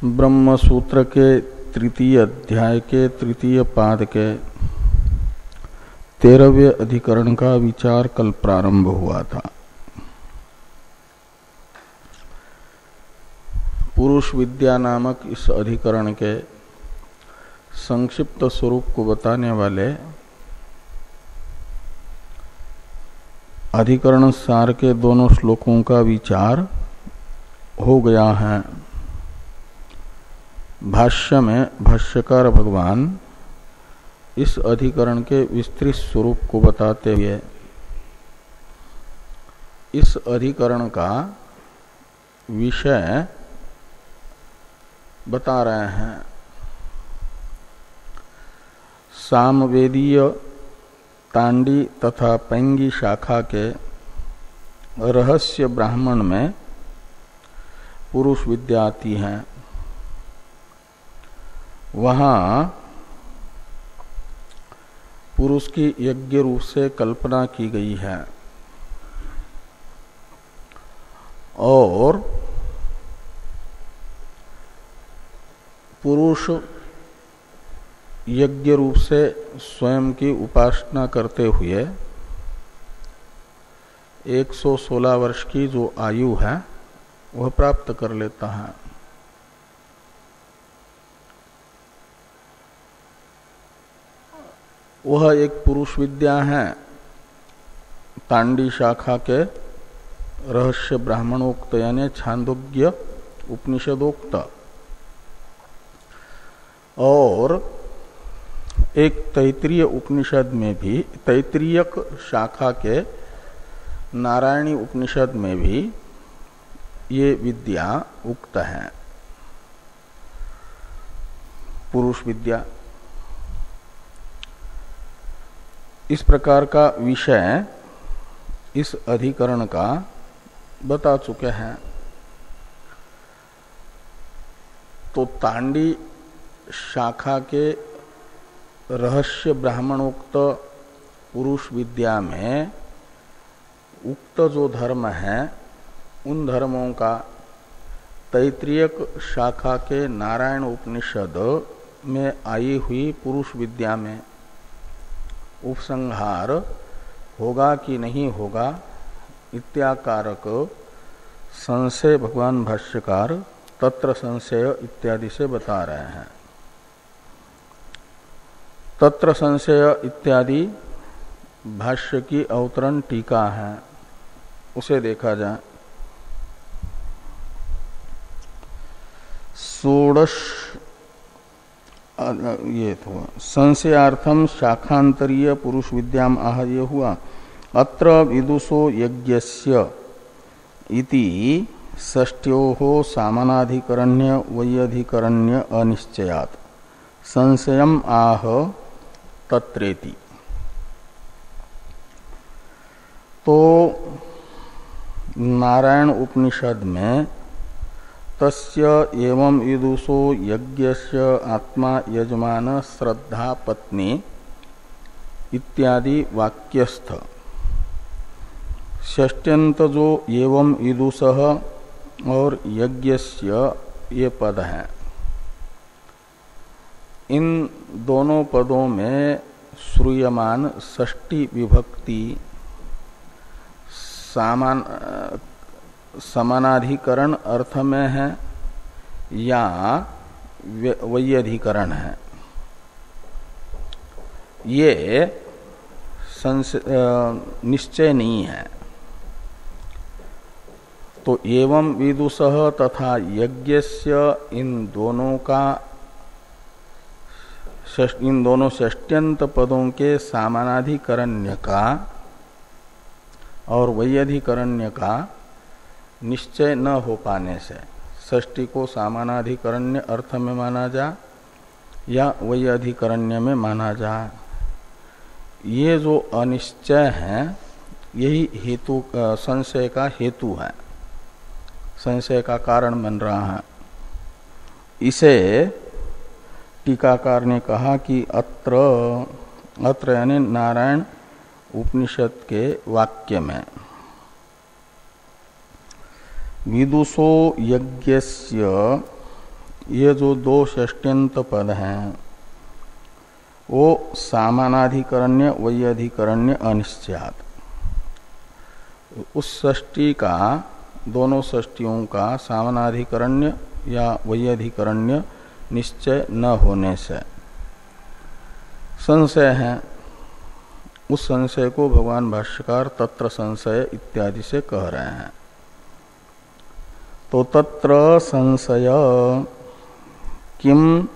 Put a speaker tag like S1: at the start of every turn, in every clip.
S1: ब्रह्म सूत्र के तृतीय अध्याय के तृतीय पाद के 13वें अधिकरण का विचार कल प्रारंभ हुआ था। पुरुष विद्या नामक इस अधिकरण के संक्षिप्त स्वरूप को बताने वाले अधिकरण सार के दोनों श्लोकों का विचार हो गया है। भाष्य में भाष्यकार भगवान इस अधिकरण के विस्तृत स्वरूप को बताते हुए इस अधिकरण का विषय बता रहे हैं। सामवेदीय तांडी तथा पैंगी शाखा के रहस्य ब्राह्मण में पुरुष विद्या आती है। वहाँ पुरुष की यज्ञ रूप से कल्पना की गई है और पुरुष यज्ञ रूप से स्वयं की उपासना करते हुए 116 वर्ष की जो आयु है वह प्राप्त कर लेता है। वह एक पुरुष विद्या है। तांडी शाखा के रहस्य ब्राह्मणोक्त यानी छांदोग्य उपनिषदोक्त और एक तैत्रीय उपनिषद में भी तैत्रीयक शाखा के नारायणी उपनिषद में भी ये विद्या उक्त है। पुरुष विद्या इस प्रकार का विषय इस अधिकरण का बता चुके हैं। तो तांडी शाखा के रहस्य ब्राह्मणोक्त पुरुष विद्या में उक्त जो धर्म है उन धर्मों का तैत्रीयक शाखा के नारायण उपनिषद में आई हुई पुरुष विद्या में उपसंहार होगा कि नहीं होगा इत्याकारक संशय भगवान भाष्यकार तत्र संशय इत्यादि से बता रहे हैं। तत्र संशय इत्यादि भाष्य की अवतरण टीका है, उसे देखा जाए। षोडश ये तो संशयार्थम शाखांतरीय पुरुष विद्याम आह ये हुआ। अत्र विदुषो यज्ञस्य इति षष्ट्योः सामनाधिकरण्य वैयधिकरण्य अनिश्चयात् संशयम आह तत्रेति। तो नारायण उपनिषद में तस्य एवं विदुषो यज्ञस्य आत्मा यजमान श्रद्धा पत्नी इत्यादि वाक्यस्थ षष्ट्यंत जो एवं विदुषः और यज्ञस्य ये पद हैं, इन दोनों पदों में श्रूयमान षष्ठी विभक्ति समानाधिकरण अर्थ में है या वैयधिकरण है, ये निश्चय नहीं है। तो एवं विदुषः तथा यज्ञस्य इन दोनों षष्ट्यंत पदों के सामानाधिकरण्य का और वैयधिकरण्य का निश्चय न हो पाने से षष्ठी को सामानाधिकरण्य अर्थ में माना जा या वैयधिकरण्य में माना जा, ये जो अनिश्चय है यही हेतु संशय का हेतु है, संशय का कारण बन रहा है। इसे टीकाकार ने कहा कि अत्र यानी नारायण उपनिषद के वाक्य में विदुषो यज्ञस्य ये जो दो षष्ट्यंत पद हैं वो सामानाधिकरण्य वैयाधिकरण्य अनिश्चयात्, उस षष्टि का, दोनों षष्टियों का सामानाधिकरण्य या वैयाधिकरण्य निश्चय न होने से संशय है। उस संशय को भगवान भाष्यकार तत्र संशय इत्यादि से कह रहे हैं। तो तत्र संशय किम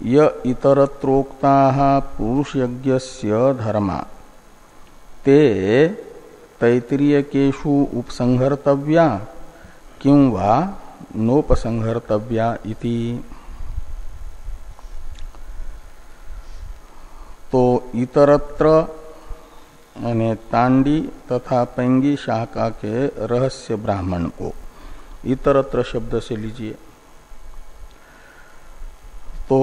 S1: य इतरत्रोक्ताः पुरुषयज्ञस्य धर्मा ते तैत्तिरीयकेषु उपसंहर्तव्या किं वा नोपसंहर्तव्या इति। तो इतरत्र यानी तांडी तथा पैंगी शाखा के रहस्य ब्राह्मण को इतरत्र शब्द से लीजिए। तो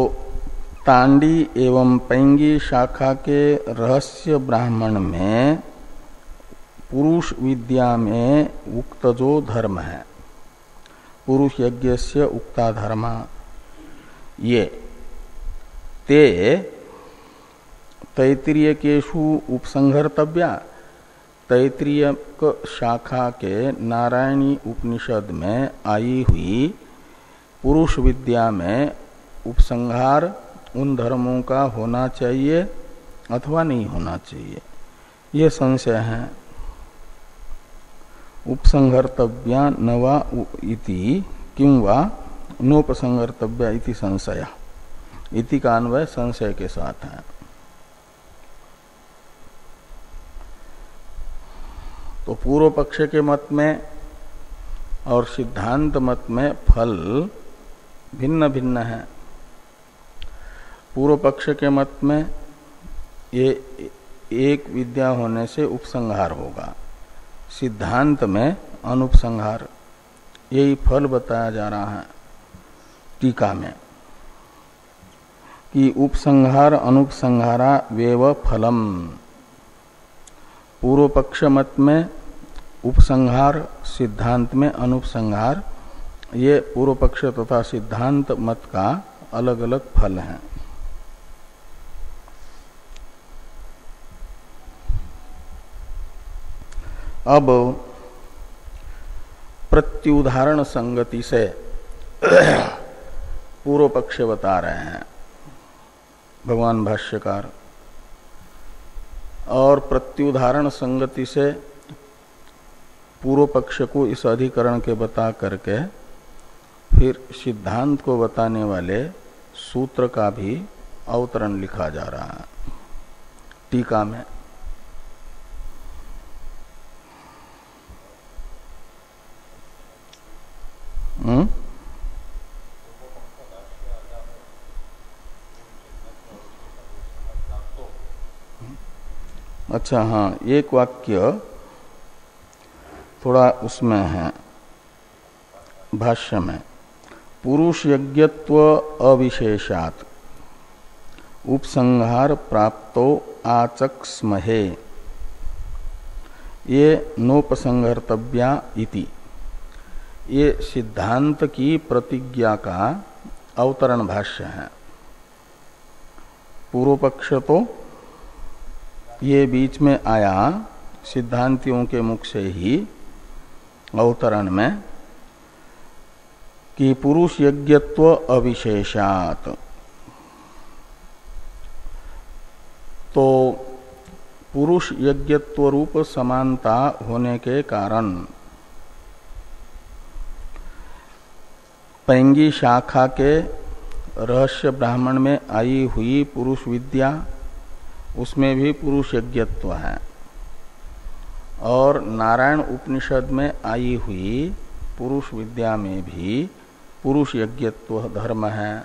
S1: तांडी एवं पैंगी शाखा के रहस्य ब्राह्मण में पुरुष विद्या में उक्त जो धर्म है, पुरुष यज्ञ से उक्ता धर्मा, ये ते तैत्तिरीयकेषु उपसंहर्तव्या, तैत्तिरीयक शाखा के नारायणी उपनिषद में आई हुई पुरुष विद्या में उपसंहार उन धर्मों का होना चाहिए अथवा नहीं होना चाहिए, ये संशय है। उपसंहर्तव्या न वा इति किं वा नोपसंहर्तव्या इति संशय, इति का अन्वय संशय के साथ है। तो पूर्व पक्ष के मत में और सिद्धांत मत में फल भिन्न भिन्न है। पूर्व पक्ष के मत में ये एक विद्या होने से उपसंहार होगा, सिद्धांत में अनुपसंहार, यही फल बताया जा रहा है टीका में कि उपसंहार अनुपसंहारा वेव फलम। पूर्व पक्ष मत में उपसंहार, सिद्धांत में अनुपसंहार, ये पूर्व पक्ष तथा सिद्धांत मत का अलग अलग फल है। अब प्रत्युदाहरण संगति से पूर्व पक्ष बता रहे हैं भगवान भाष्यकार, और प्रत्युदाहरण संगति से पूर्व पक्ष को इस अधिकरण के बता करके फिर सिद्धांत को बताने वाले सूत्र का भी अवतरण लिखा जा रहा है टीका में। अच्छा, हाँ, एक वाक्य थोड़ा उसमें है भाष्य में, पुरुष यज्ञत्व अविशेषात् उपसंहार प्राप्तो आचक्स्महे, ये नोपसंहर्तव्या इति, ये सिद्धांत की प्रतिज्ञा का अवतरण भाष्य है। पूर्व पक्ष तो ये बीच में आया सिद्धांतियों के मुख से ही अवतरण में कि पुरुष यज्ञत्व अविशेषात्, तो पुरुष यज्ञत्व रूप समानता होने के कारण पैंगी शाखा के रहस्य ब्राह्मण में आई हुई पुरुष विद्या, उसमें भी पुरुष यज्ञत्व है, और नारायण उपनिषद में आई हुई पुरुष विद्या में भी पुरुष यज्ञत्व धर्म है।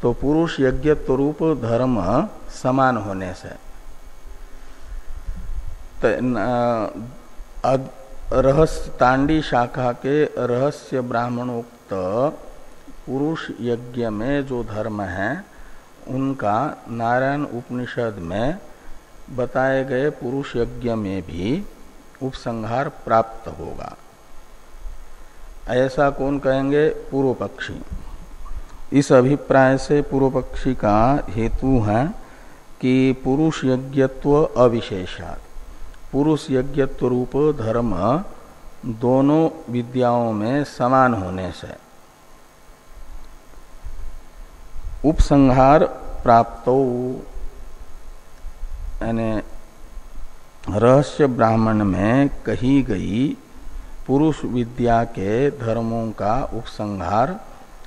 S1: तो पुरुष यज्ञत्व रूप धर्म समान होने से रहस्य तांडी शाखा के रहस्य ब्राह्मणोक्त पुरुष यज्ञ में जो धर्म है उनका नारायण उपनिषद में बताए गए पुरुष यज्ञ में भी उपसंहार प्राप्त होगा, ऐसा कौन कहेंगे? पूर्व पक्षी। इस अभिप्राय से पूर्व पक्षी का हेतु है कि पुरुष यज्ञत्व अविशेषात्, पुरुष यज्ञत्व रूप धर्म दोनों विद्याओं में समान होने से उपसंहार प्राप्त, यानी रहस्य ब्राह्मण में कही गई पुरुष विद्या के धर्मों का उपसंहार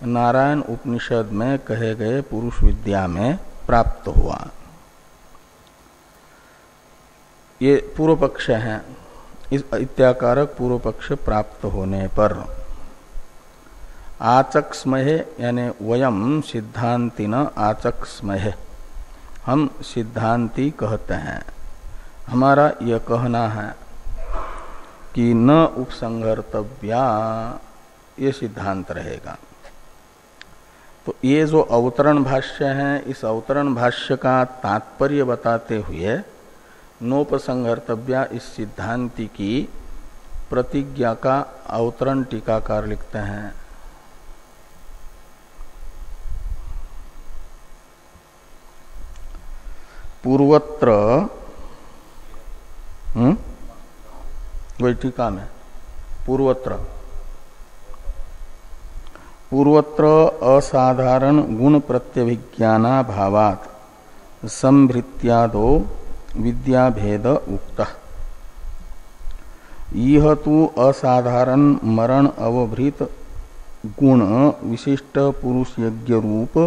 S1: नारायण उपनिषद में कहे गए पुरुष विद्या में प्राप्त हुआ। ये पूर्व पक्ष है। इस इत्याकारक पूर्व पक्ष प्राप्त होने पर आचक्स्महे, यानी वयम सिद्धांतिन आचक्स्महे, हम सिद्धांति कहते हैं, हमारा यह कहना है कि न उपसंहर्तव्या, ये सिद्धांत रहेगा। तो ये जो अवतरण भाष्य है, इस अवतरण भाष्य का तात्पर्य बताते हुए नोपसंहर्तव्या इस सिद्धांति की प्रतिज्ञा का अवतरण टीकाकार लिखते हैं। पूर्वत्र वही टीका में पूर्वत्र असाधारण गुण प्रत्यभिज्ञाना भावात संभृत्यादो विद्या भेद उक्त। यह तो असाधारण मरण अवभृत गुण विशिष्ट पुरुष यज्ञ रूप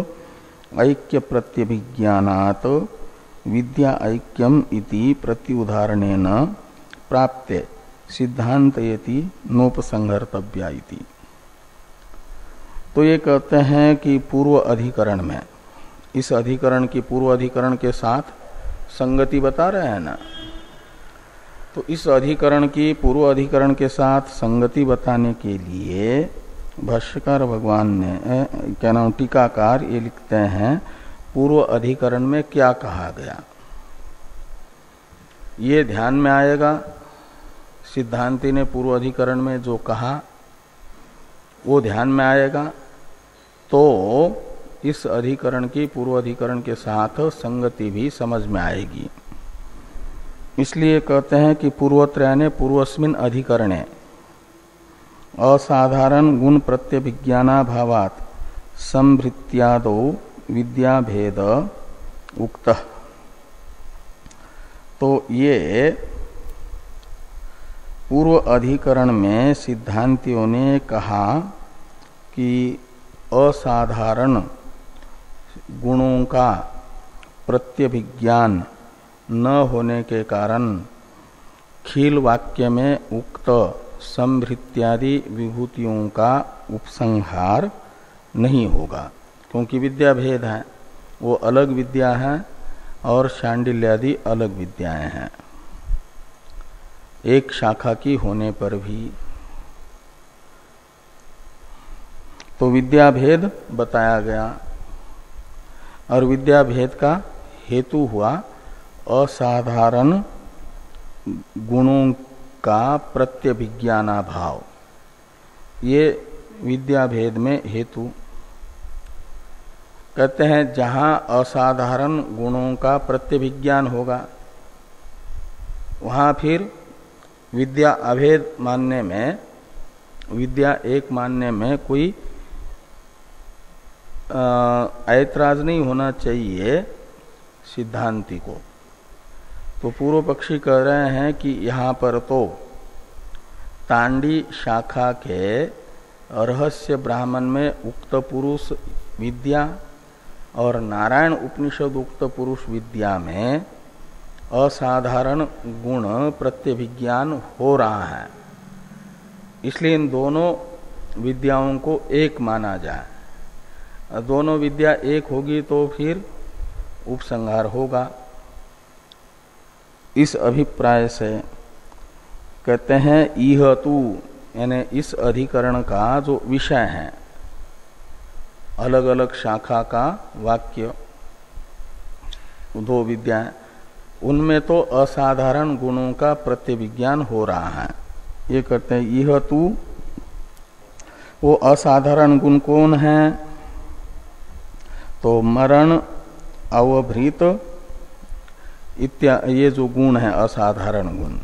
S1: ऐक्य प्रत्यभिज्ञानात् विद्या ऐक्यम इति प्रत्युदाहरणेन प्राप्ते सिद्धांतयति नोपसंहर्तव्या इति। तो ये कहते हैं कि पूर्व अधिकरण में, इस अधिकरण की पूर्व अधिकरण के साथ संगति बता रहे हैं ना, तो इस अधिकरण की पूर्व अधिकरण के साथ संगति बताने के लिए भाष्यकार भगवान ने क्या नाम टीकाकार ये लिखते हैं पूर्व अधिकरण में क्या कहा गया, ये ध्यान में आएगा। सिद्धांति ने पूर्व अधिकरण में जो कहा वो ध्यान में आएगा, तो इस अधिकरण की पूर्व अधिकरण के साथ संगति भी समझ में आएगी। इसलिए कहते हैं कि पूर्वत्र यानी पूर्वस्मिन अधिकरणे असाधारण गुण प्रत्यभिज्ञानाभावात् संभृत्यादो विद्या भेद उक्त। तो ये पूर्व अधिकरण में सिद्धांतियों ने कहा कि असाधारण गुणों का प्रत्यभिज्ञान न होने के कारण खील वाक्य में उक्त संभृत्यादि विभूतियों का उपसंहार नहीं होगा, क्योंकि विद्या भेद है, वो अलग विद्या है और शांडिल्यादि अलग विद्याएं हैं, एक शाखा की होने पर भी। तो विद्या भेद बताया गया और विद्या भेद का हेतु हुआ असाधारण गुणों का प्रत्यभिज्ञानाभाव, ये विद्या भेद में हेतु। कहते हैं जहां असाधारण गुणों का प्रत्यभिज्ञान होगा वहां फिर विद्या अभेद मानने में, विद्या एक मानने में कोई ऐतराज नहीं होना चाहिए सिद्धांति को। तो पूर्व पक्षी कह रहे हैं कि यहाँ पर तो तांडी शाखा के रहस्य ब्राह्मण में उक्त पुरुष विद्या और नारायण उपनिषद उक्त पुरुष विद्या में असाधारण गुण प्रत्यभिज्ञान हो रहा है, इसलिए इन दोनों विद्याओं को एक माना जाए। दोनों विद्या एक होगी तो फिर उपसंहार होगा। इस अभिप्राय से कहते हैं इह तू, यानी इस अधिकरण का जो विषय है, अलग अलग शाखा का वाक्य दो विद्याएं, उनमें तो असाधारण गुणों का प्रत्यभिज्ञान हो रहा है। ये कहते हैं यह तू, वो असाधारण गुण कौन है? तो मरण, अवभृत ये जो गुण है असाधारण गुण,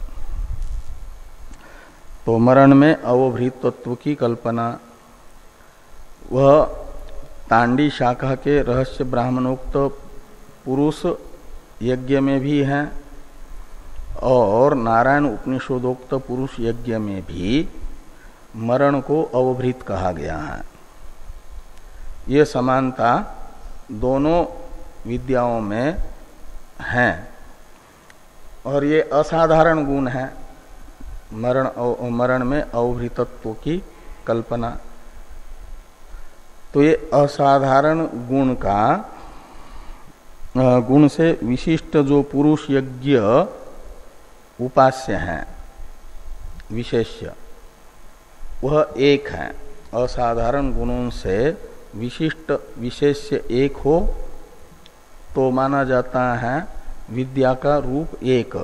S1: तो मरण में अवभृत तत्व की कल्पना वह तांडी शाखा के रहस्य ब्राह्मणोक्त पुरुष यज्ञ में भी है और नारायण उपनिषदोक्त पुरुष यज्ञ में भी मरण को अवभृत कहा गया है। ये समानता दोनों विद्याओं में है और ये असाधारण गुण है मरण में अवभृतत्व की कल्पना। तो ये असाधारण गुण का गुण से विशिष्ट जो पुरुष यज्ञ उपास्य है विशेष्य, वह एक है। असाधारण गुणों से विशिष्ट विशेष्य एक हो तो माना जाता है विद्या का रूप एक,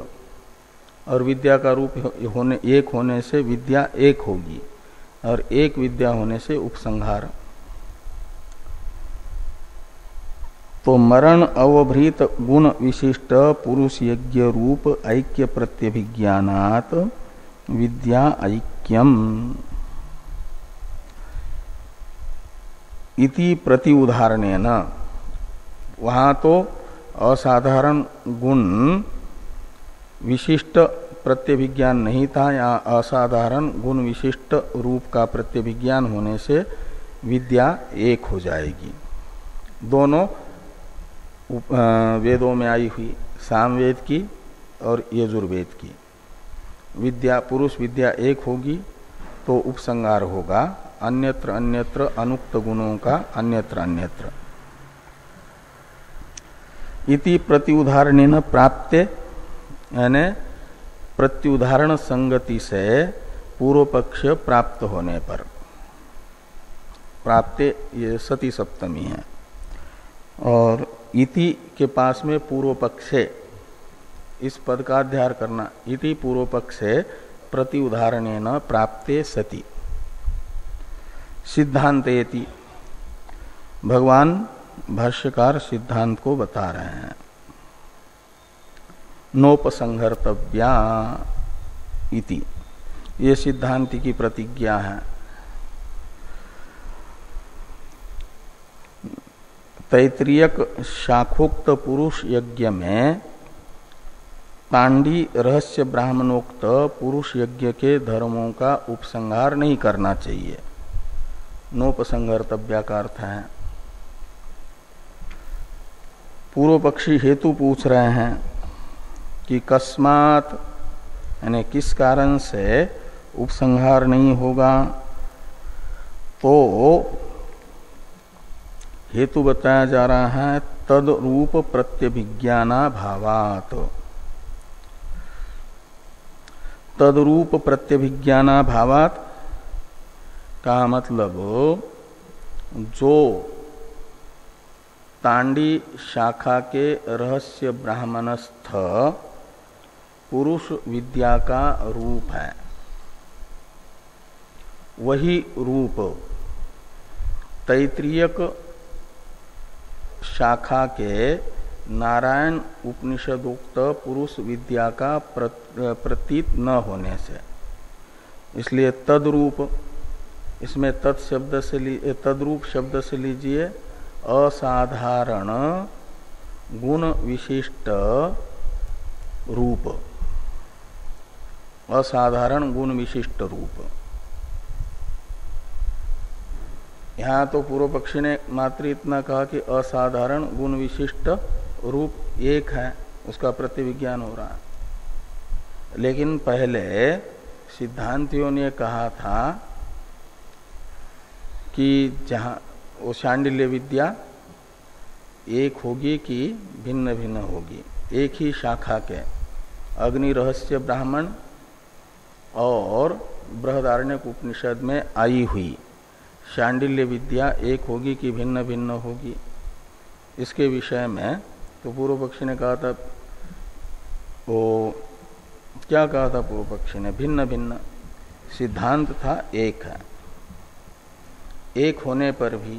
S1: और विद्या का रूप एक होने से विद्या एक होगी और एक विद्या होने से उपसंहार। तो मरण अवभृत गुण विशिष्ट पुरुष यज्ञ रूप ऐक्य प्रत्यभिज्ञानात् विद्या ऐक्यम इति प्रति उदाहरणेन। वहाँ तो असाधारण गुण विशिष्ट प्रत्यभिज्ञान नहीं था, या असाधारण गुण विशिष्ट रूप का प्रत्यभिज्ञान होने से विद्या एक हो जाएगी। दोनों वेदों में आई हुई, सामवेद की और यजुर्वेद की विद्या, पुरुष विद्या एक होगी तो उपसंहार होगा अन्यत्र अन्यत्र अनुक्त गुणों का अन्यत्र अन्यत्र। इति प्रत्युदाहरणेन प्राप्ते, यानी प्रत्युदाहरण संगति से पूर्व पक्ष प्राप्त होने पर, प्राप्ते ये सती सप्तमी है और इति के पास में पूर्व पक्षे, इस पद का अध्यार करना। इति पूर्व पक्षे प्रति उदाहरणेन प्राप्ते सति सिद्धांतेति, भगवान भाष्यकार सिद्धांत को बता रहे हैं। नोपसंहर्तव्या इति, ये सिद्धांति की प्रतिज्ञा है। तैत्तिरीयक शाखोक्त पुरुष यज्ञ में तांडी रहस्य ब्राह्मणोक्त पुरुष यज्ञ के धर्मों का उपसंहार नहीं करना चाहिए। नोपसंहर्तव्या का अर्थ है पूर्व पक्षी हेतु पूछ रहे हैं कि कस्मात, यानी किस कारण से उपसंहार नहीं होगा। तो हेतु बताया जा रहा है तद रूप प्रत्यभिज्ञाना भावात। तद रूप प्रत्यभिज्ञाना भावात का मतलब जो तांडी शाखा के रहस्य ब्राह्मणस्थ पुरुष विद्या का रूप है, वही रूप तैत्तिरीयक शाखा के नारायण उपनिषदोक्त पुरुष विद्या का प्रतीत न होने से, इसलिए तद्रूप, इसमें तत्शब्द से तद्रूप शब्द से लीजिए असाधारण गुण विशिष्ट रूप, असाधारण गुण विशिष्ट रूप। यहाँ तो पूर्व पक्षी ने मात्र इतना कहा कि असाधारण गुण विशिष्ट रूप एक है, उसका प्रतिविज्ञान हो रहा है। लेकिन पहले सिद्धांतियों ने कहा था कि जहाँ वो शांडिल्य विद्या एक होगी कि भिन्न भिन्न होगी, एक ही शाखा के अग्नि रहस्य ब्राह्मण और बृहदारण्यक उपनिषद में आई हुई शांडिल्य विद्या एक होगी कि भिन्न भिन्न होगी। इसके विषय में तो पूर्व पक्षी ने कहा था, वो क्या कहा था पूर्व पक्षी ने, भिन्न भिन्न। सिद्धांत था एक है, एक होने पर भी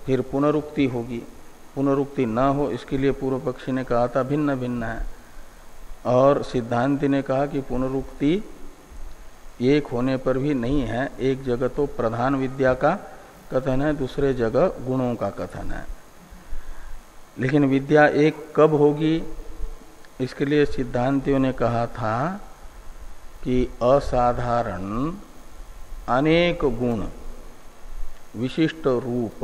S1: फिर पुनरुक्ति होगी। पुनरुक्ति न हो इसके लिए पूर्व पक्षी ने कहा था भिन्न भिन्न है, और सिद्धांति ने कहा कि पुनरुक्ति एक होने पर भी नहीं है। एक जगह तो प्रधान विद्या का कथन है, दूसरे जगह गुणों का कथन है। लेकिन विद्या एक कब होगी, इसके लिए सिद्धांतियों ने कहा था कि असाधारण अनेक गुण विशिष्ट रूप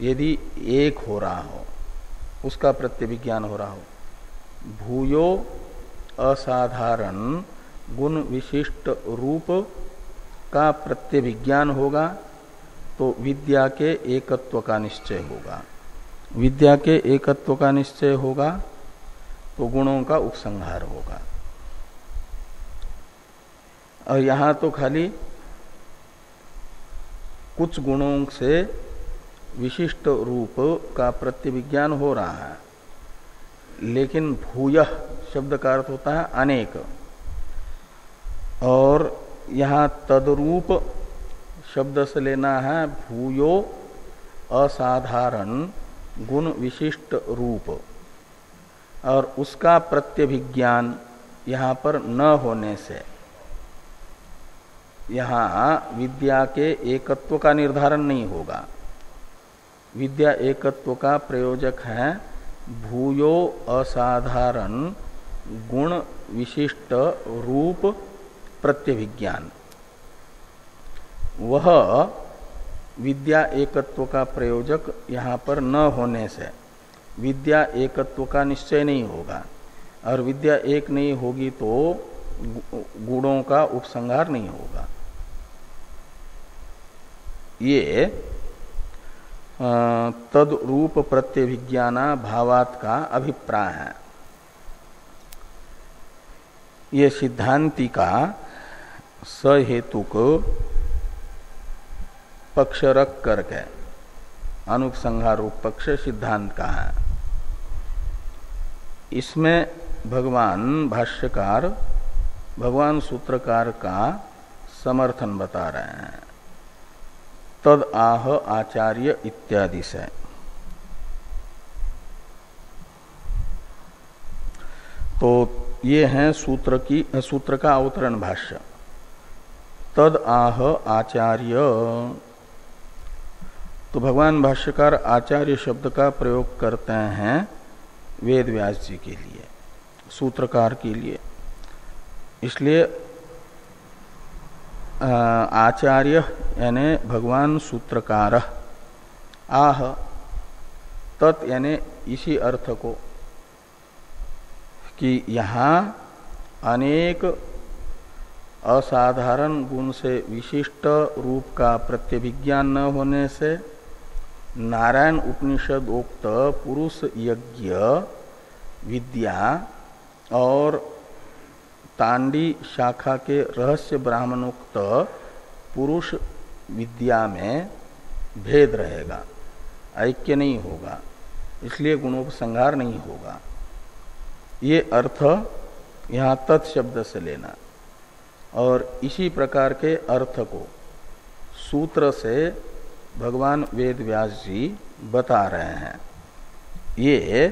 S1: यदि एक हो रहा हो, उसका प्रत्यभिज्ञान हो रहा हो। भूयो असाधारण गुण विशिष्ट रूप का प्रत्यभिज्ञान होगा तो विद्या के एकत्व का निश्चय होगा। विद्या के एकत्व का निश्चय होगा तो गुणों का उपसंहार होगा। और यहां तो खाली कुछ गुणों से विशिष्ट रूप का प्रत्यभिज्ञान हो रहा है, लेकिन भूयः शब्द का अर्थ होता है अनेक, और यहाँ तदरूप शब्द से लेना है भूयो असाधारण गुण विशिष्ट रूप, और उसका प्रत्यभिज्ञान यहाँ पर न होने से यहाँ विद्या के एकत्व का निर्धारण नहीं होगा। विद्या एकत्व का प्रयोजक है भूयो असाधारण गुण विशिष्ट रूप प्रत्यभिज्ञान। वह विद्या एकत्व का प्रयोजक यहाँ पर न होने से विद्या एकत्व का निश्चय नहीं होगा, और विद्या एक नहीं होगी तो गुणों का उपसंहार नहीं होगा। ये तद रूप प्रत्यभिज्ञाना भावात का अभिप्राय है। ये सिद्धांति का सहेतुक पक्ष रख करके अनुपसंहार रूप पक्ष सिद्धांत का है। इसमें भगवान भाष्यकार भगवान सूत्रकार का समर्थन बता रहे हैं तद आह आचार्य इत्यादि से। तो ये है सूत्र का अवतरण भाष्य। तद आह आचार्य, तो भगवान भाष्यकार आचार्य शब्द का प्रयोग करते हैं वेद व्यास जी के लिए, सूत्रकार के लिए। इसलिए आचार्य यानी भगवान सूत्रकार, आह तत् यानी इसी अर्थ को कि यहाँ अनेक असाधारण गुण से विशिष्ट रूप का प्रत्यभिज्ञान न होने से नारायण उपनिषद उक्त पुरुष यज्ञ विद्या और तांडी शाखा के रहस्य ब्राह्मणोक्त पुरुष विद्या में भेद रहेगा, ऐक्य नहीं होगा, इसलिए गुणोपसंहार नहीं होगा। ये अर्थ यहाँ तत्शब्द से लेना, और इसी प्रकार के अर्थ को सूत्र से भगवान वेद व्यास जी बता रहे हैं। ये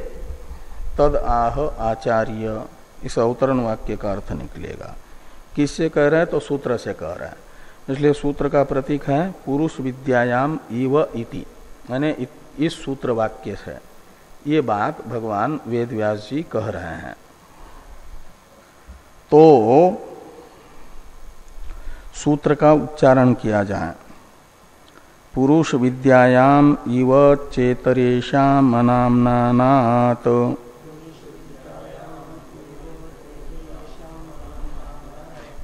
S1: तद आह आचार्य इस अवतरण वाक्य का अर्थ निकलेगा। किससे कह रहे हैं? तो सूत्र से कह रहे हैं, इसलिए सूत्र का प्रतीक है पुरुष विद्यायाम इव इति, यानी इस सूत्र वाक्य से ये बात भगवान वेद व्यास जी कह रहे हैं। तो सूत्र का उच्चारण किया जाए। पुरुष विद्यायाम इव चेतरेषाम अनाम्नानात्,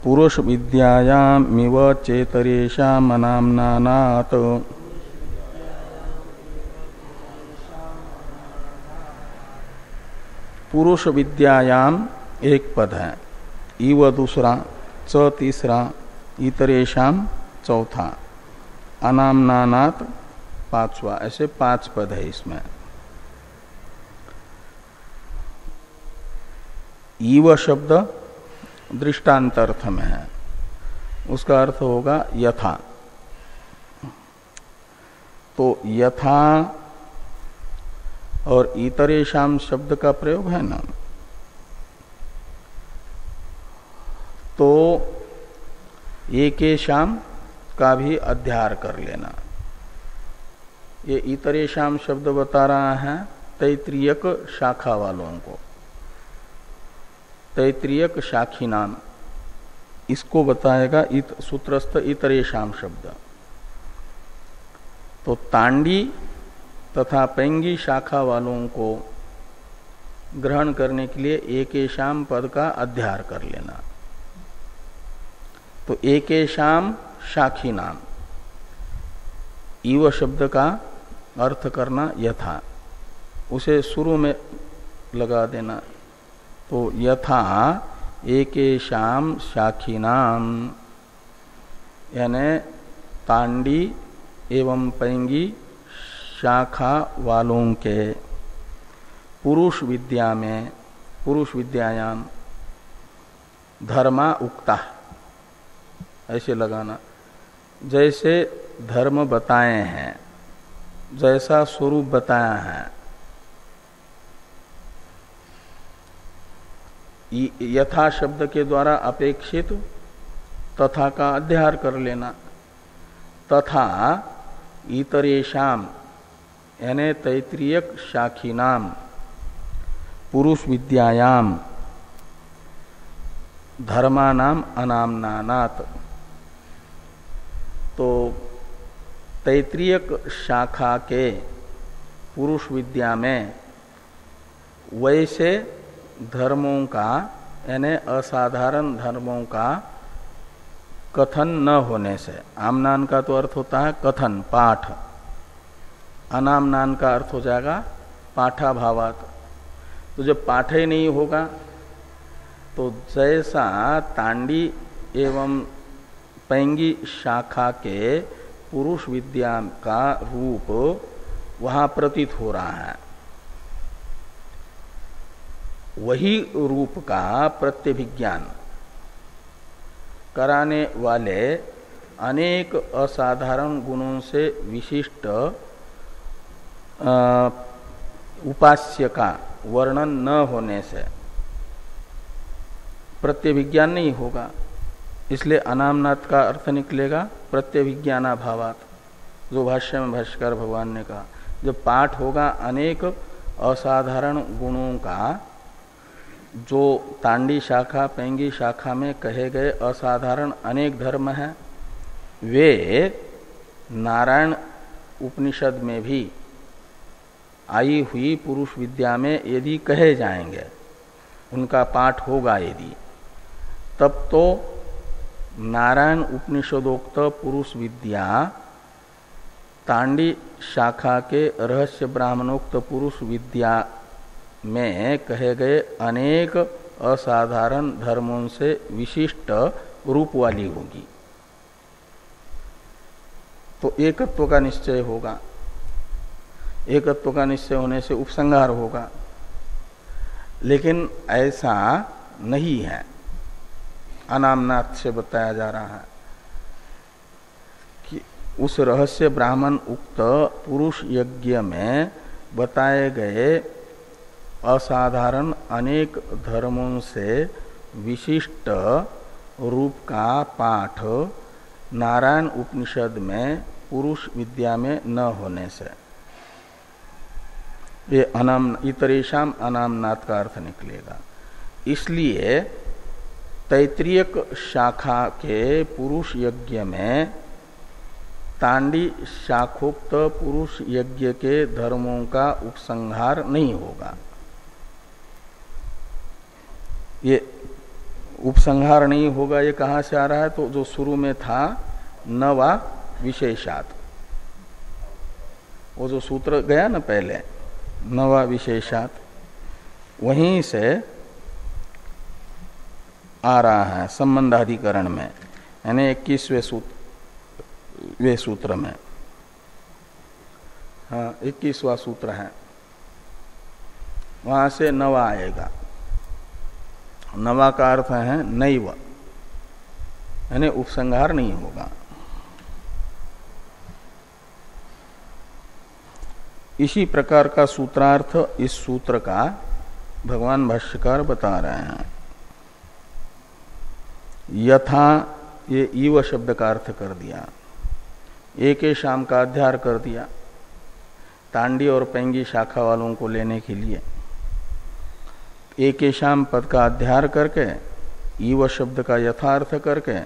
S1: पुरुष विद्यायामिव चेतरेषाम अनाम्नानात्, पुरुष विद्यायाम एक पद है, इव दूसरा, च तीसरा, इतरेषाम चौथा, अनाम्नानात् पांचवा, ऐसे 5 पद है इसमें। इव शब्द दृष्टांत अर्थ में है, उसका अर्थ होगा यथा। तो यथा और इतरेषाम शब्द का प्रयोग है ना, तो एकेषाम का भी अध्यार कर लेना। ये इतरेषाम शब्द बता रहा है तैत्तिरीयक शाखा वालों को, तैत्तिरीयक शाखी नाम, इसको बताएगा सूत्रस्थ इतरेषाम शब्द। तो तांडी तथा पैंगी शाखा वालों को ग्रहण करने के लिए एकेषाम पद का अध्यार कर लेना। तो एकेषाम शाखी नाम, इव शब्द का अर्थ करना यथा, उसे शुरू में लगा देना। तो यथा एकेषाम शाखीनाम, यानी तांडी एवं पैंगी शाखा वालों के पुरुष विद्या में, पुरुष विद्यायाम धर्मा उक्ता, ऐसे लगाना। जैसे धर्म बताए हैं, जैसा स्वरूप बताया है, यथा शब्द के द्वारा अपेक्षित तथा का अध्यार कर लेना। तथा इतरेषाम यानी तैत्तिरीयक शाखीनाम पुरुष विद्यायाम धर्मानाम अनाम्नानात्। तो तैत्तिरीयक शाखा के पुरुष विद्या में वैसे धर्मों का यानी असाधारण धर्मों का कथन न होने से, आमनान का तो अर्थ होता है कथन पाठ, अनामनान का अर्थ हो जाएगा पाठाभावात। तो जब पाठ ही नहीं होगा तो जैसा तांडी एवं पैंगी शाखा के पुरुष विद्या का रूप वहां प्रतीत हो रहा है, वही रूप का प्रत्यभिज्ञान कराने वाले अनेक असाधारण गुणों से विशिष्ट उपास्य का वर्णन न होने से प्रत्यभिज्ञान नहीं होगा। इसलिए अनामनाथ का अर्थ निकलेगा प्रत्यभिज्ञानाभावात, जो भाष्य में भाष्यकार भगवान ने कहा। जब पाठ होगा अनेक असाधारण गुणों का, जो तांडी शाखा पैंगी शाखा में कहे गए असाधारण अनेक धर्म हैं, वे नारायण उपनिषद में भी आई हुई पुरुष विद्या में यदि कहे जाएंगे, उनका पाठ होगा यदि, तब तो नारायण उपनिषदोक्त पुरुष विद्या तांडी शाखा के रहस्य ब्राह्मणोक्त पुरुष विद्या में कहे गए अनेक असाधारण धर्मों से विशिष्ट रूप वाली होगी। तो एकत्व का निश्चय होगा, एकत्व का निश्चय होने से उपसंहार होगा। लेकिन ऐसा नहीं है, अनामनाथ से बताया जा रहा है कि उस रहस्य ब्राह्मण उक्त पुरुष यज्ञ में बताए गए असाधारण अनेक धर्मों से विशिष्ट रूप का पाठ नारायण उपनिषद में पुरुष विद्या में न होने से ये इतरेषाम अनामनाथ का अर्थ निकलेगा। इसलिए तैत्तिरीयक शाखा के पुरुष यज्ञ में तांडी शाखोक्त पुरुष यज्ञ के धर्मों का उपसंहार नहीं होगा। ये उपसंहार नहीं होगा, ये कहाँ से आ रहा है? तो जो शुरू में था नवा विशेषात, वो जो सूत्र गया ना पहले, नवा विशेषात, वहीं से आ रहा है संबंधाधिकरण में, यानी 21वें सूत्र में। हाँ, 21वां सूत्र है, वहां से नवा आएगा। नवा का अर्थ है नैव, यानी उपसंहार नहीं होगा। इसी प्रकार का सूत्रार्थ इस सूत्र का भगवान भाष्यकार बता रहे हैं। यथा ये ईव शब्द का अर्थ कर दिया, एक शाम का अध्यार कर दिया तांडी और पैंगी शाखा वालों को लेने के लिए। एक शाम पद का अध्यार करके ईव शब्द का यथार्थ करके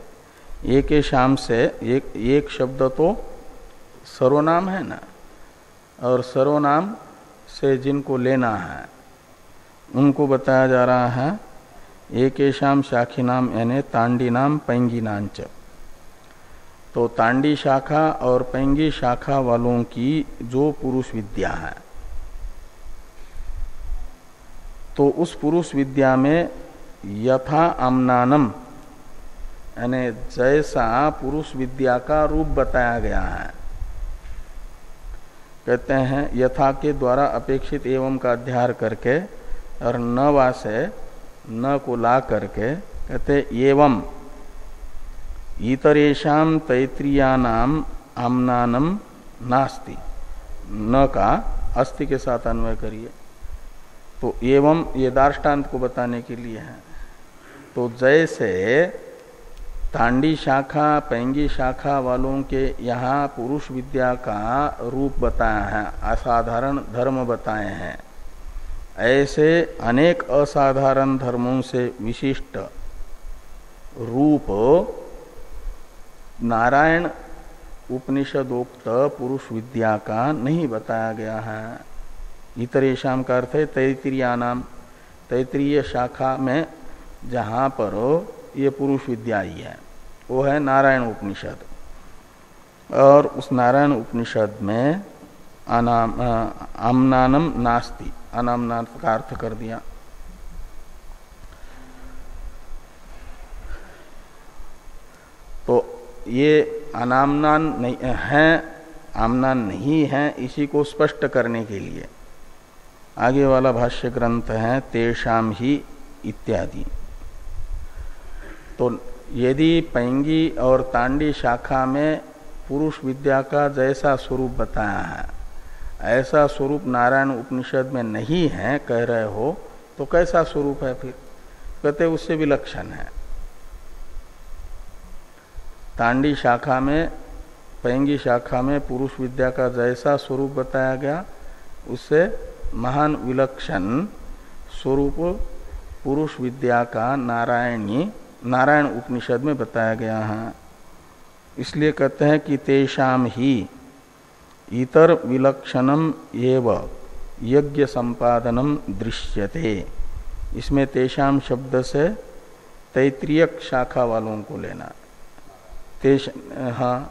S1: एक शाम से एक शब्द तो सर्वनाम है ना, और सर्वनाम से जिनको लेना है उनको बताया जा रहा है एक शाम शाखी नाम यानी तांडी नाम पैंगी नांच। तो तांडी शाखा और पैंगी शाखा वालों की जो पुरुष विद्या है, तो उस पुरुष विद्या में यथा आमनानम यानी जैसा पुरुष विद्या का रूप बताया गया है। कहते हैं यथा के द्वारा अपेक्षित एवं का अध्यार करके और न वा से न को ला करके कहते एवं इतरेषाम तैत्रीयानाम आमनानम नास्ति, न का अस्ति के साथ अन्वय करिए। तो एवं ये दार्ष्टान्त को बताने के लिए है। तो जैसे तांडी शाखा पैंगी शाखा वालों के यहाँ पुरुष विद्या का रूप बताया है, असाधारण धर्म बताए हैं, ऐसे अनेक असाधारण धर्मों से विशिष्ट रूप नारायण उपनिषदोक्त पुरुष विद्या का नहीं बताया गया है। इतरेषाम का अर्थ है तैत्रीयानाम, तैत्रीय शाखा में जहाँ पर ये पुरुष विद्या ही है वो है नारायण उपनिषद। और उस नारायण उपनिषद में आमनानम नास्ति, अनामनाथ का अर्थ कर दिया। तो ये अनामनान नहीं है, आमनान नहीं है, इसी को स्पष्ट करने के लिए आगे वाला भाष्य ग्रंथ है तेषाम ही इत्यादि। तो यदि पैंगी और तांडी शाखा में पुरुष विद्या का जैसा स्वरूप बताया है ऐसा स्वरूप नारायण उपनिषद में नहीं है कह रहे हो, तो कैसा स्वरूप है फिर? कहते उससे विलक्षण है। तांडी शाखा में पैंगी शाखा में पुरुष विद्या का जैसा स्वरूप बताया गया उससे महान विलक्षण स्वरूप पुरुष विद्या का नारायण उपनिषद में बताया गया है। इसलिए कहते हैं कि तेषाम ही इतर विलक्षणम एव यज्ञ संपादनम दृश्यते। इसमें तेषाम शब्द से तैत्रीयक शाखा वालों को लेना। हाँ,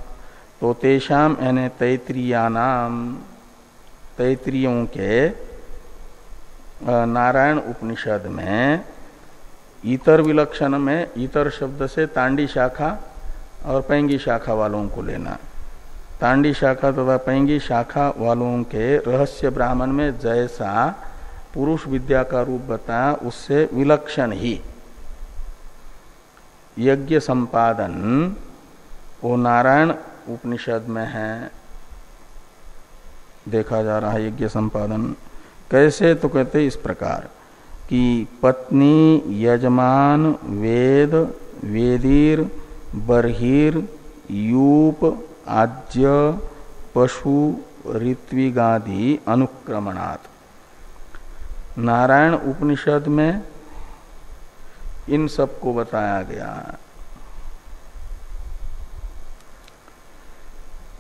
S1: तो तेषाम यानी तैत्रीयानाम, तैत्रीयों के नारायण उपनिषद में इतर विलक्षण में इतर शब्द से तांडी शाखा और पैंगी शाखा वालों को लेना। तांडी शाखा तथा पैंगी शाखा वालों के रहस्य ब्राह्मण में जैसा पुरुष विद्या का रूप बताया उससे विलक्षण ही यज्ञ संपादन वो नारायण उपनिषद में है, देखा जा रहा है। यज्ञ संपादन कैसे? तो कहते इस प्रकार कि पत्नी यजमान वेद वेदीर बर्हिर यूप आज्य पशु ऋत्विगादि अनुक्रमणात्। नारायण उपनिषद में इन सब को बताया गया है।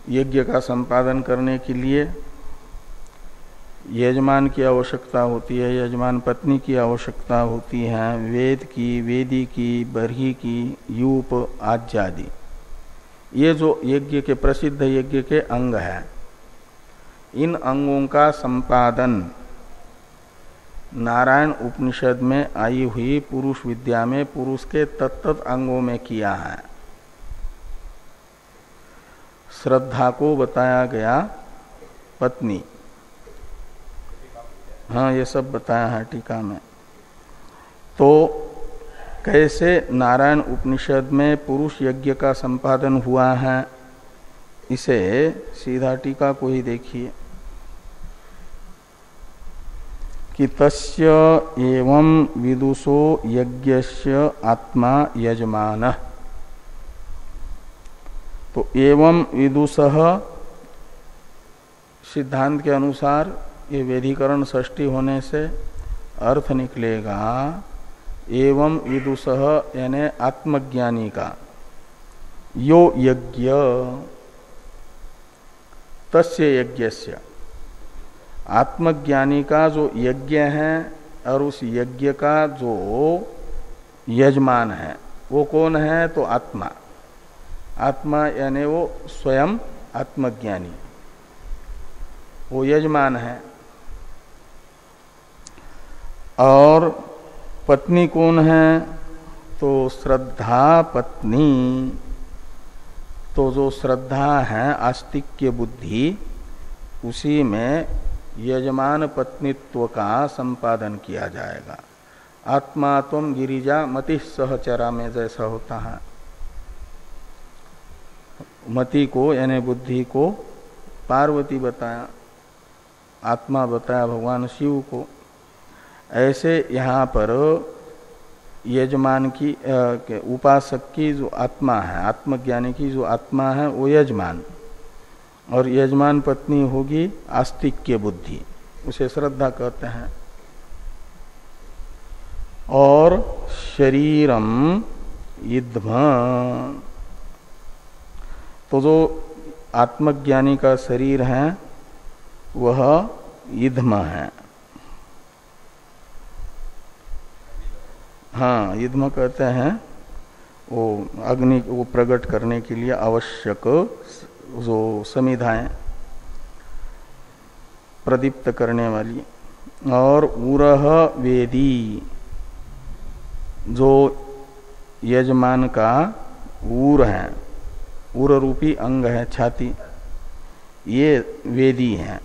S1: यज्ञ का संपादन करने के लिए यजमान की आवश्यकता होती है, यजमान पत्नी की आवश्यकता होती है, वेद की, वेदी की, बरही की, यूप आज्यादि, ये जो यज्ञ के प्रसिद्ध यज्ञ के अंग है, इन अंगों का संपादन नारायण उपनिषद में आई हुई पुरुष विद्या में पुरुष के तत्त अंगों में किया है। श्रद्धा को बताया गया पत्नी, हाँ ये सब बताया है टीका में। तो कैसे नारायण उपनिषद में पुरुष यज्ञ का संपादन हुआ है, इसे सीधा टीका को ही देखिए। कि तस्य एवं विदुषो यज्ञस्य आत्मा यजमानः। तो एवं विदुषः सिद्धांत के अनुसार ये वेदीकरण षष्ठी होने से अर्थ निकलेगा एवं विदुषः यानी आत्मज्ञानी का यो यज्ञ तस्य यज्ञस्य, आत्मज्ञानी का जो यज्ञ है और उस यज्ञ का जो यजमान है वो कौन है? तो आत्मा। आत्मा यानी वो स्वयं आत्मज्ञानी, वो यजमान है। और पत्नी कौन है? तो श्रद्धा पत्नी। तो जो श्रद्धा है आस्तिक्य बुद्धि, उसी में यजमान पत्नीत्व का संपादन किया जाएगा। आत्मा त्वं गिरिजा मति सहचरा में जैसा होता है, मति को यानी बुद्धि को पार्वती बताया, आत्मा बताया भगवान शिव को। ऐसे यहाँ पर यजमान की उपासक की जो आत्मा है, आत्मज्ञानी की जो आत्मा है वो यजमान, और यजमान पत्नी होगी आस्तिक्य बुद्धि, उसे श्रद्धा कहते हैं। और शरीरम इद्म, तो जो आत्मज्ञानी का शरीर है वह इद्म है। हाँ, इद्म कहते हैं वो अग्नि को प्रकट करने के लिए आवश्यक जो समिधाएं प्रदीप्त करने वाली। और उरह वेदी, जो यजमान का ऊर है, ऊर रूपी अंग है छाती, ये वेदी है।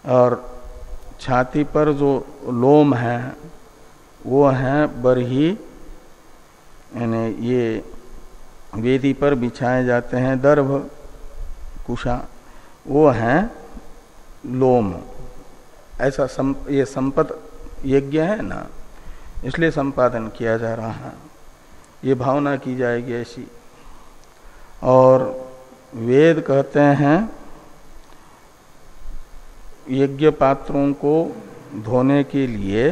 S1: और छाती पर जो लोम है वो है बरही, यानी ये वेदी पर बिछाए जाते हैं दर्भ कुशा, वो है लोम। ऐसा ये संपत यज्ञ है ना, इसलिए संपादन किया जा रहा है, ये भावना की जाएगी ऐसी। और वेद कहते हैं यज्ञ पात्रों को धोने के लिए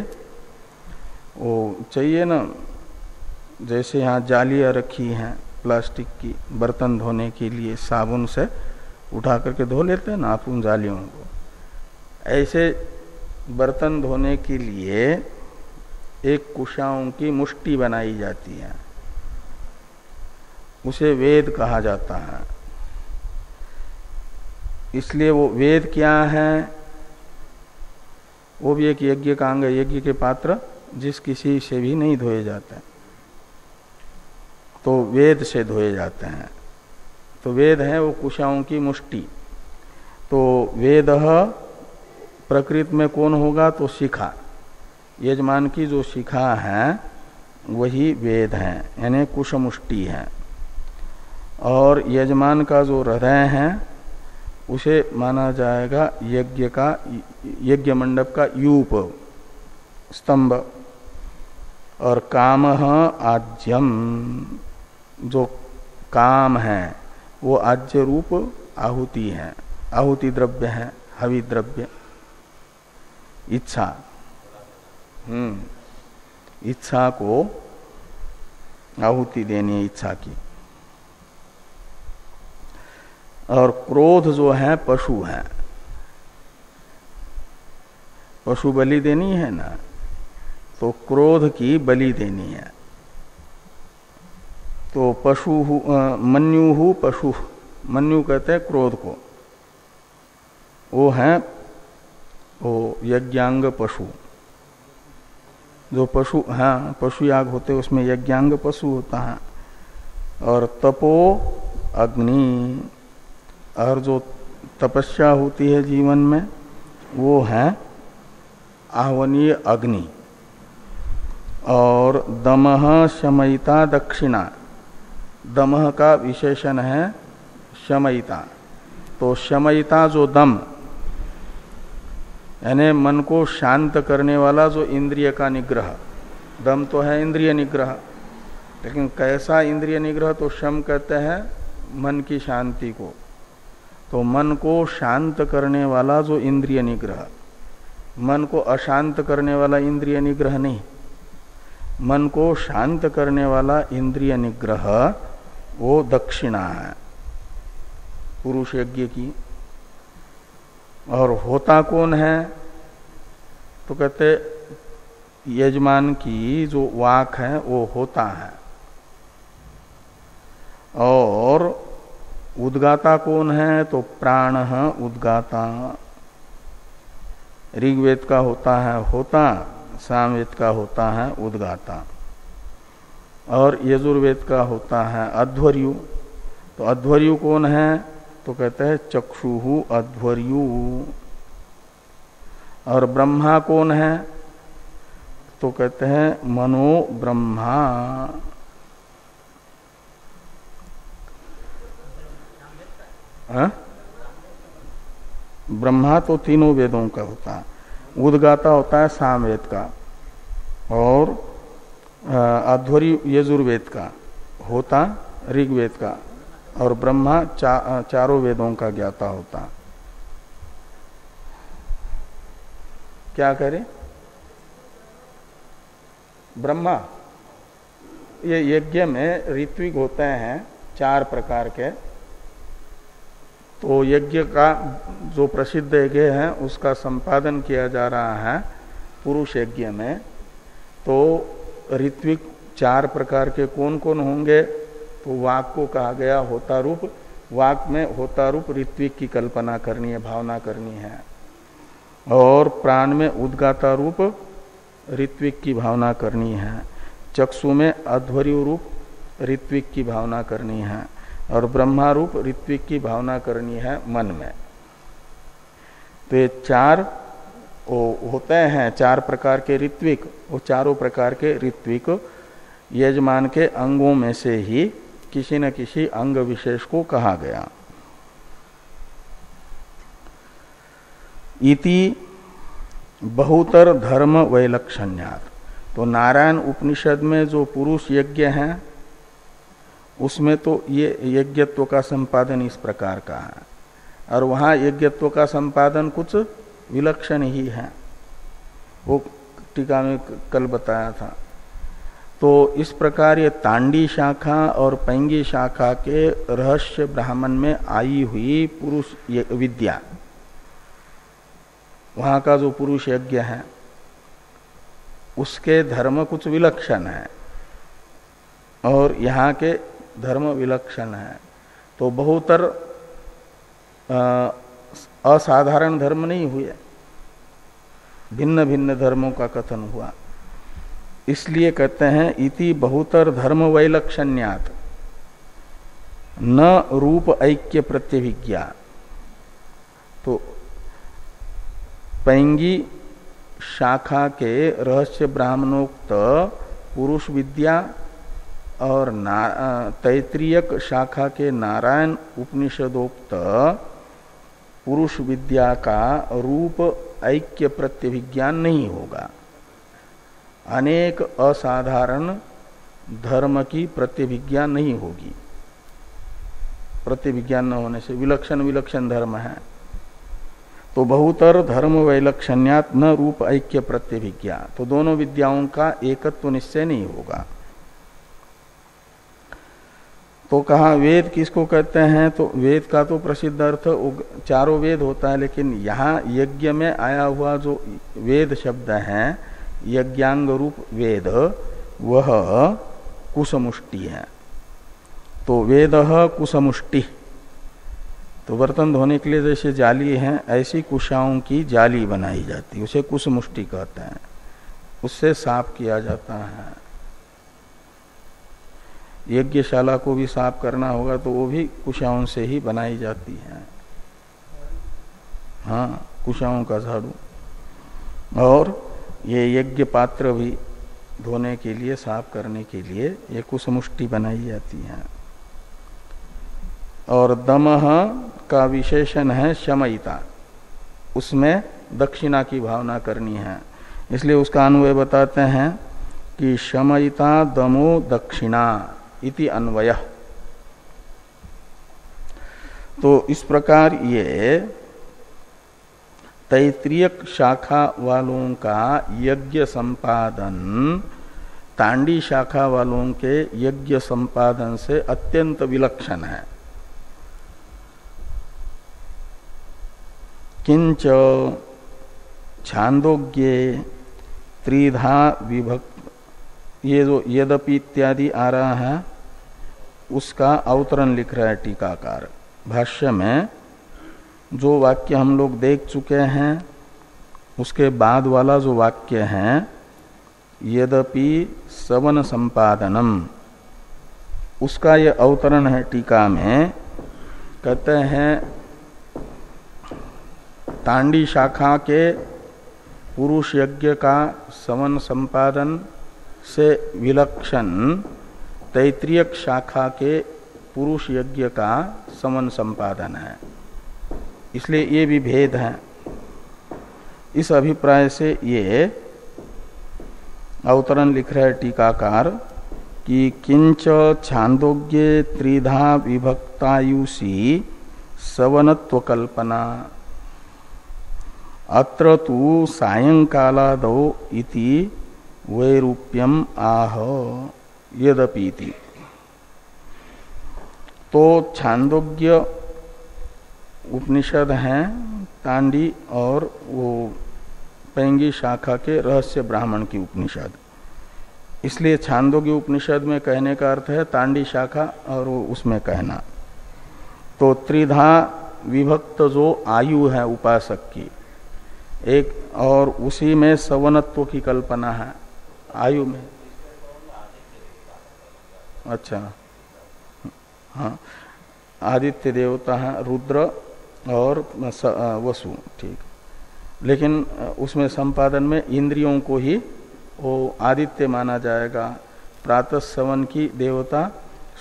S1: वो चाहिए ना, जैसे यहाँ जालियाँ रखी हैं प्लास्टिक की, बर्तन धोने के लिए साबुन से उठा करके धो लेते हैं ना आप उन जालियों को, ऐसे बर्तन धोने के लिए एक कुशाओं की मुष्टि बनाई जाती है, उसे वेद कहा जाता है। इसलिए वो वेद क्या है? वो भी एक यज्ञ का अंग है। यज्ञ के पात्र जिस किसी से भी नहीं धोए जाते, तो वेद से धोए जाते हैं। तो वेद है वो कुशाओं की मुष्टि। तो वेद प्रकृति में कौन होगा? तो शिखा, यजमान की जो शिखा है वही वेद है, यानी कुशमुष्टि है। और यजमान का जो हृदय है उसे माना जाएगा यज्ञ का, यज्ञ मंडप का यूप, स्तंभ। और कामः आज्यम, जो काम है वो आज्य रूप आहुति है, आहुति द्रव्य है, हवि द्रव्य। इच्छा, इच्छा को आहुति देनी है, इच्छा की। और क्रोध जो है पशु है, पशु बलि देनी है ना, तो क्रोध की बलि देनी है। तो पशु मन्यु पशु, मन्यु कहते हैं क्रोध को, वो है वो यज्ञांग पशु। जो पशु, हाँ पशु याग होते उसमें यज्ञांग पशु होता है। और तपो अग्नि, और जो तपस्या होती है जीवन में वो है आहवनीय अग्नि। और दमः शमयिता दक्षिणा, दमः का विशेषण है शमयिता। तो शमयिता जो दम, यानी मन को शांत करने वाला जो इंद्रिय का निग्रह, दम तो है इंद्रिय निग्रह, लेकिन कैसा इंद्रिय निग्रह, तो शम कहते हैं मन की शांति को। तो मन को शांत करने वाला जो इंद्रिय निग्रह, मन को अशांत करने वाला इंद्रिय निग्रह नहीं, मन को शांत करने वाला इंद्रिय निग्रह वो दक्षिणा है पुरुष यज्ञ की। और होता कौन है, तो कहते यजमान की जो वाक है वो होता है। और उद्गाता कौन है, तो प्राण उद्गाता। ऋग्वेद का होता है होता, सामवेद का होता है उद्गाता, और यजुर्वेद का होता है अध्वर्यु। तो अध्वर्यु कौन है, तो कहते हैं चक्षुहु अध्वर्यु। और ब्रह्मा कौन है, तो कहते हैं मनो ब्रह्मा। ब्रह्मा तो तीनों वेदों का होता है, उद्गाता होता है सामवेद का, और अध्वर्यु यजुर्वेद का, होता ऋग्वेद का, और ब्रह्मा चारों वेदों का ज्ञाता होता। क्या करे ब्रह्मा, ये यज्ञ में ऋत्विक होते हैं 4 प्रकार के। तो यज्ञ का जो प्रसिद्ध यज्ञ है उसका संपादन किया जा रहा है पुरुष यज्ञ में। तो ऋत्विक 4 प्रकार के कौन कौन होंगे, तो वाक को कहा गया होता रूप। वाक में होता रूप ऋत्विक की कल्पना करनी है, भावना करनी है। और प्राण में उद्गाता रूप ऋत्विक की भावना करनी है। चक्षु में अध्वर्यु रूप ऋत्विक की भावना करनी है। और ब्रह्मा रूप ऋत्विक की भावना करनी है मन में। तो ये 4 होते हैं 4 प्रकार के ऋत्विक। वो चारों प्रकार के ऋत्विक यजमान के अंगों में से ही किसी न किसी अंग विशेष को कहा गया। इति बहुतर धर्म वैलक्षण्यात्। तो नारायण उपनिषद में जो पुरुष यज्ञ है उसमें तो ये यज्ञत्व का संपादन इस प्रकार का है, और वहां यज्ञत्व का संपादन कुछ विलक्षण ही है, वो टीका में कल बताया था। तो इस प्रकार ये तांडी शाखा और पैंगी शाखा के रहस्य ब्राह्मण में आई हुई पुरुष विद्या, वहां का जो पुरुष यज्ञ है उसके धर्म कुछ विलक्षण है, और यहाँ के धर्म विलक्षण है। तो बहुतर असाधारण धर्म नहीं हुए, भिन्न भिन्न धर्मों का कथन हुआ। इसलिए कहते हैं इति बहुतर धर्म वैलक्षण्यात् न रूप ऐक्य प्रत्यभिज्ञा। तो पैंगी शाखा के रहस्य ब्राह्मणोक्त पुरुष विद्या और तैत्रीयक शाखा के नारायण उपनिषदोक्त पुरुष विद्या का रूप ऐक्य प्रत्यभिज्ञान नहीं होगा। अनेक असाधारण धर्म की प्रत्यभिज्ञा नहीं होगी। प्रत्यभिज्ञान न होने से विलक्षण विलक्षण धर्म है। तो बहुतर धर्म वैलक्षण्यात् न रूप ऐक्य प्रत्यभिज्ञा। तो दोनों विद्याओं का एकत्व निश्चय नहीं होगा। तो कहा वेद किसको कहते हैं, तो वेद का तो प्रसिद्ध अर्थ चारों वेद होता है, लेकिन यहाँ यज्ञ में आया हुआ जो वेद शब्द है, यज्ञांग रूप वेद, वह कुसमुष्टि है। तो वेद कुसमुष्टि, तो बर्तन धोने के लिए जैसे जाली है ऐसी कुशाओं की जाली बनाई जाती है, उसे कुसमुष्टि कहते हैं। उससे साफ किया जाता है। यज्ञशाला को भी साफ करना होगा तो वो भी कुशाओं से ही बनाई जाती है। हाँ, कुशाओं का झाड़ू। और ये यज्ञ पात्र भी धोने के लिए, साफ करने के लिए ये कुसमुष्टि बनाई जाती है। और दमः का विशेषण है शमयिता, उसमें दक्षिणा की भावना करनी है। इसलिए उसका अन्वय बताते हैं कि शमयिता दमो दक्षिणा इति अन्वय। तो इस प्रकार ये तैत्तिरीयक शाखा वालों का यज्ञ संपादन तांडी शाखा वालों के यज्ञ संपादन से अत्यंत विलक्षण है। किंच छांदोग्ये त्रिधा विभक्त, ये जो यद्यपि इत्यादि आ रहा है उसका अवतरण लिख रहा है टीकाकार। भाष्य में जो वाक्य हम लोग देख चुके हैं उसके बाद वाला जो वाक्य है यद्यपि सवन संपादनम, उसका ये अवतरण है टीका में। कहते हैं तांडी शाखा के पुरुष यज्ञ का सवन संपादन से विलक्षण तैत्तिरीयक शाखा के पुरुष यज्ञ का सवन संपादन है। इसलिए ये भी भेद है। इस अभिप्राय से ये अवतरण लिख रहे टीकाकार कि किंच छांदोग्ये त्रिधा विभक्तायुषी सवनत्व कल्पना अत्र तु सायंकालादौ इति वैरूप्यम आह यदपीति। तो छांदोग्य उपनिषद हैं तांडी और वो पैंगी शाखा के रहस्य ब्राह्मण की उपनिषद। इसलिए छांदोग्य उपनिषद में कहने का अर्थ है तांडी शाखा और उसमें कहना। तो त्रिधा विभक्त जो आयु है उपासक की एक, और उसी में सवनत्व की कल्पना है आयु में। अच्छा हाँ, आदित्य देवता है रुद्र और वसु, ठीक। लेकिन उसमें संपादन में इंद्रियों को ही वो आदित्य माना जाएगा। प्रातः सवन की देवता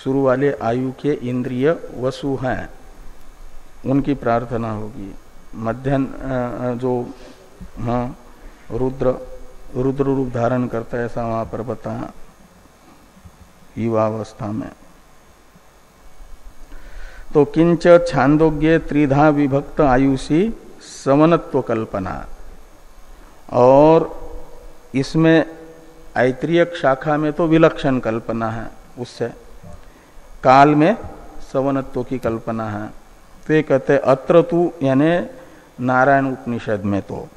S1: शुरू वाले आयु के इंद्रिय वसु हैं, उनकी प्रार्थना होगी। मध्याह्न जो हाँ रुद्र रूप धारण करता है ऐसा वहां पर बताया युवावस्था में। तो किंच छांदोग्ये त्रिधा विभक्त आयुषी सवनत्व कल्पना, और इसमें ऐत्रियक शाखा में तो विलक्षण कल्पना है, उससे काल में सवनत्व की कल्पना है। तो ये कहते अत्र तु यानी नारायण उपनिषद में तो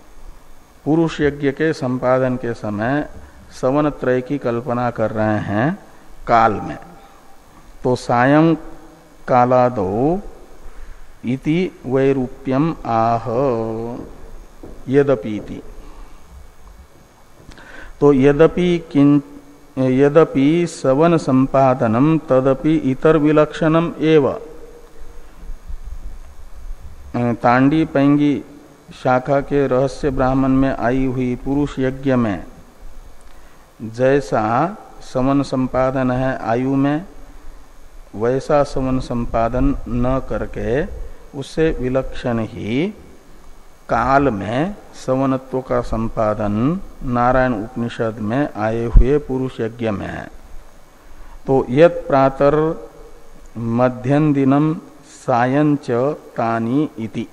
S1: पुरुष यज्ञ के संपादन के समय सवनत्रय की कल्पना कर रहे हैं काल में। तो सायं कालादो इति वैरूप्यम आह यदपीति। तो यद्यपि सवन संपादनम तदपि इतर विलक्षणम एव। तांडी पैंगी शाखा के रहस्य ब्राह्मण में आई हुई पुरुष यज्ञ में जैसा सवन संपादन है आयु में, वैसा सवन संपादन न करके उससे विलक्षण ही काल में सवनत्व का संपादन नारायण उपनिषद में आए हुए पुरुष यज्ञ में है। तो यत् प्रातर मध्यन दिनम सायंच तानी इति।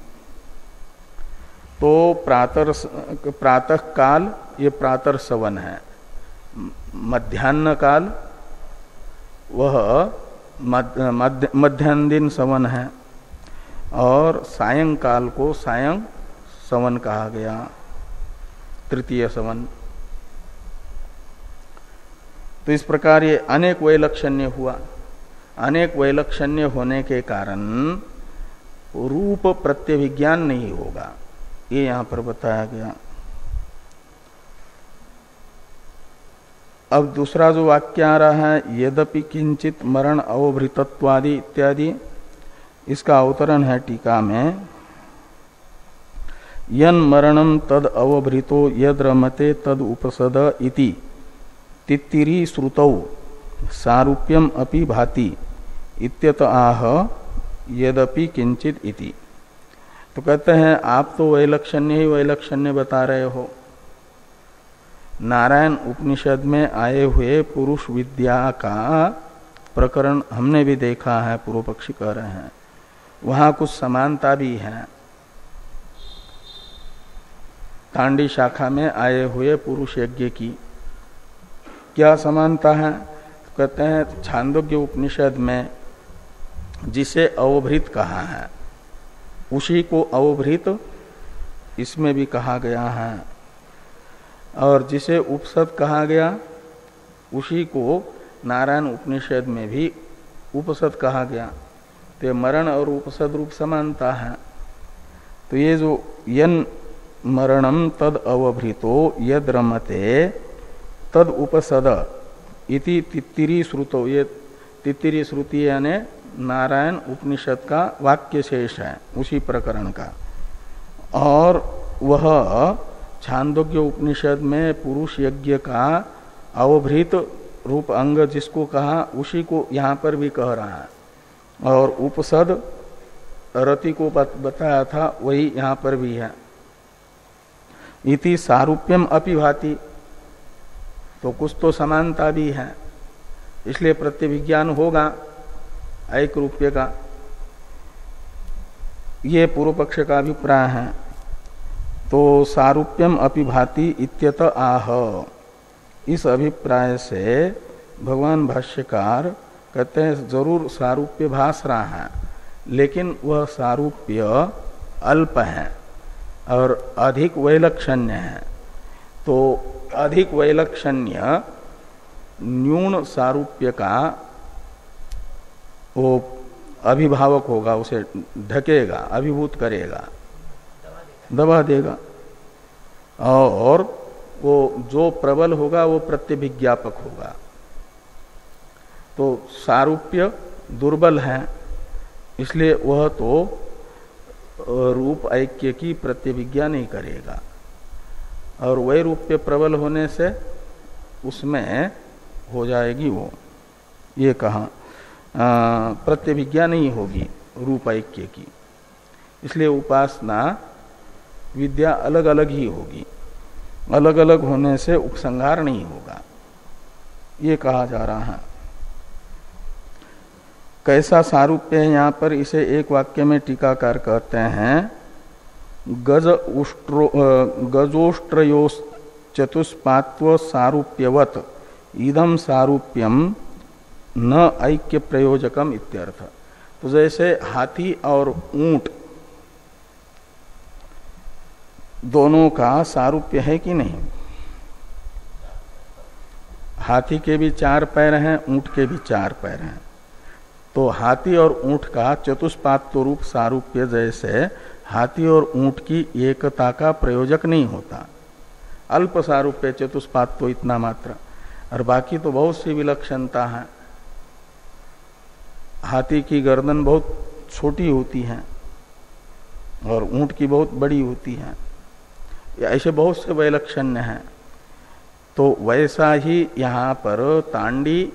S1: तो प्रातः काल ये प्रातर सवन है, मध्याह्न काल वह मध्याह्न दिन सवन है, और सायंकाल को सायं सवन कहा गया, तृतीय सवन। तो इस प्रकार ये अनेक वैलक्षण्य हुआ। अनेक वैलक्षण्य होने के कारण रूप प्रत्यभिज्ञान नहीं होगा, ये यहां पर बताया गया। अब दूसरा जो वाक्य आ रहा है यद्यपि किंचित मरण अवभृतत्वादि इत्यादि, इसका अवतरण है टीका में। यन मरणम तद अवभृतो यद रमते तद उपसद इति तित्तिरी श्रुतौ सारूप्यम अपि भाति इत्यत आह यद्यपि किंचित इति। तो कहते हैं आप तो वैलक्षण्य ही वैलक्षण्य बता रहे हो। नारायण उपनिषद में आए हुए पुरुष विद्या का प्रकरण हमने भी देखा है, पूर्व पक्षी कह रहे हैं, वहां कुछ समानता भी है। तांडी शाखा में आए हुए पुरुष यज्ञ की क्या समानता है? तो कहते हैं छांदोग्य उपनिषद में जिसे अवभृत कहा है उसी को अवभृत इसमें भी कहा गया है, और जिसे उपसद कहा गया उसी को नारायण उपनिषद में भी उपसद कहा गया। तो मरण और उपसद रूप समानता है। तो ये जो यन मरणम तद अवभृतो यद रमते तद उपसद इति तित्तिरी श्रुतो, ये तित्तिरी श्रुति यानी नारायण उपनिषद का वाक्य शेष है उसी प्रकरण का। और वह छांदोग्य उपनिषद में पुरुष यज्ञ का अवभृत रूप अंग जिसको कहा उसी को यहाँ पर भी कह रहा है, और उपसद रति को बताया था वही यहाँ पर भी है। इति सारूप्यम अपि भाति, तो कुछ तो समानता भी है, इसलिए प्रत्यभिज्ञान होगा एक रूप्य का। ये पूर्व पक्ष का अभिप्राय है। तो सारूप्यम अपि भाति इत्यत आह, इस अभिप्राय से भगवान भाष्यकार कहते हैं जरूर सारूप्य भास रहा है, लेकिन वह सारूप्य अल्प है और अधिक वैलक्षण्य है। तो अधिक वैलक्षण्य न्यून सारूप्य का वो अभिभावक होगा, उसे ढकेगा, अभिभूत करेगा, दबा देगा, और वो जो प्रबल होगा वो प्रत्यभिज्ञापक होगा। तो सारूप्य दुर्बल है, इसलिए वह तो रूप ऐक्य की प्रत्यभिज्ञा नहीं करेगा, और वही रूप्य प्रबल होने से उसमें हो जाएगी वो, ये कहा प्रत्यभिज्ञा नहीं होगी रूप ऐक्य की। इसलिए उपासना विद्या अलग अलग ही होगी, अलग अलग होने से उपसंहार नहीं होगा, ये कहा जा रहा है। कैसा सारूप्य है यहाँ पर, इसे एक वाक्य में टीकाकार कहते हैं गजोष्ट्रयोस् चतुष्पात्व सारूप्यवत इदम सारूप्यम न ऐक्य प्रयोजकम इत्यर्थ। तो जैसे हाथी और ऊंट दोनों का सारूप्य है कि नहीं, हाथी के भी 4 पैर हैं, ऊंट के भी 4 पैर हैं, तो हाथी और ऊंट का चतुष्पात्व रूप सारूप्य जैसे हाथी और ऊंट की एकता का प्रयोजक नहीं होता, अल्प सारूप्य चतुष्पात्व इतना मात्र, और बाकी तो बहुत सी विलक्षणता है। हाथी की गर्दन बहुत छोटी होती है और ऊंट की बहुत बड़ी होती है, ऐसे बहुत से वैलक्षण्य हैं। तो वैसा ही यहाँ पर तांडी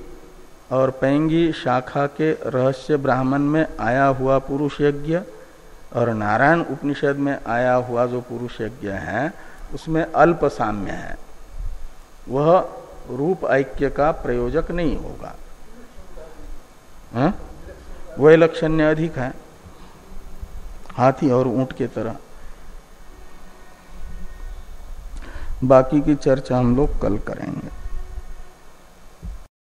S1: और पैंगी शाखा के रहस्य ब्राह्मण में आया हुआ पुरुष यज्ञ और नारायण उपनिषद में आया हुआ जो पुरुष यज्ञ है उसमें अल्प साम्य है, वह रूप ऐक्य का प्रयोजक नहीं होगा, वैलक्षण्य अधिक है हाथी और ऊंट के तरह। बाकी की चर्चा हम लोग कल करेंगे।